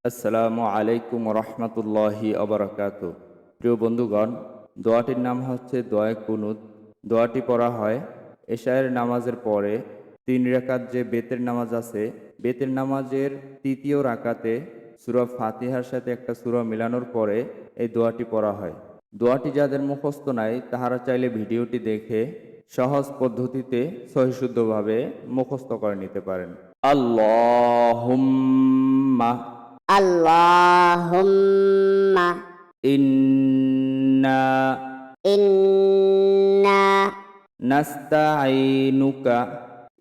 আসসালামু আলাইকুম রহমতুল্লাহি আবরাকাতু। প্রিয় বন্ধুগণ, দোয়াটির নাম হচ্ছে দোয়ায়ে কুনুত। দোয়াটি পড়া হয় এশায়ের নামাজের পরে 3 রাকাত যে বেতের নামাজ আছে, বেতের নামাজের তৃতীয় রাকাতে সূরা ফাতিহার সাথে একটা সূরা মিলানোর পরে এই দোয়াটি পড়া হয়। দোয়াটি যাদের মুখস্থ নাই তাহারা চাইলে ভিডিওটি দেখে সহজ পদ্ধতিতে সহিশুদ্ধভাবে মুখস্থ করে নিতে পারেন। আল্লাহুম্মা Allahumma ইন্না inna নাস্তাঈনুকা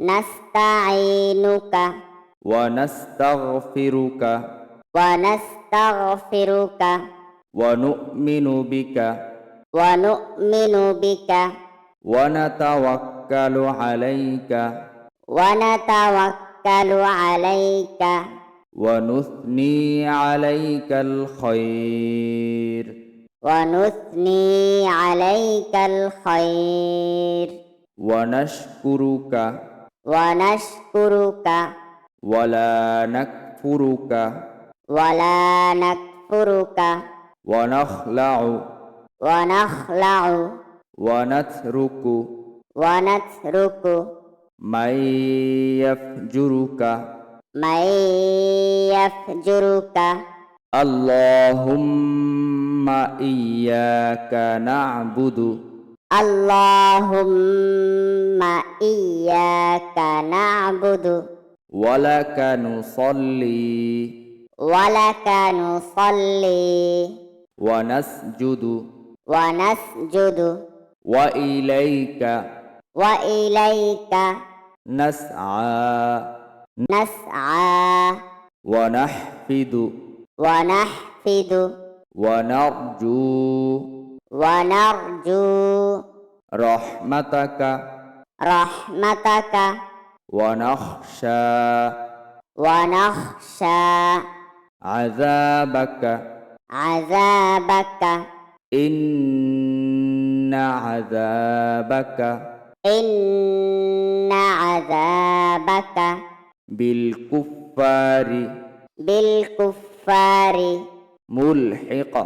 nasta'inuka ওয়া নাস্তাগফিরুকা wa nastaghfiruka ওয়া নু'মিনু বিকা wa nu'minu bika ওয়া নাতাওয়াক্কালু আলাইকা wa natawakkalu 'alaika ওয়া নুসনি আলাইকাল খায়র wa nuthni 'alaikal khair ওয়া নাশকুরুকা wa nashkuruka ওয়া লা নাকফুরুকা wa la nakfuruka ওয়া নাখলাউ wa nakhla'u ওয়া নাতরুকু wa natruku মান ইয়াফজুরুকা man yafjuruka আল্লাহুম্মা ইয়্যাকা না'বুদু Allahumma iyyaka na'budu ওয়া লাকা নুসাল্লি wa laka nusalli ওয়া নাসজুদু wa nasjudu ওয়া ইলাইকা wa ilayka নাসআ nas'a ওয়া নাহফিদু wa nahfidu ওয়া নারজু wa narju রাহমাতাকা rahmataka ওয়া নাখশা wa nakhsha আযাবাকা 'adzabaka ইন্না আযাবাকা inna 'adzabaka বিল কুফারি bil kuffari মুলহিকা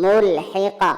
mulhiqa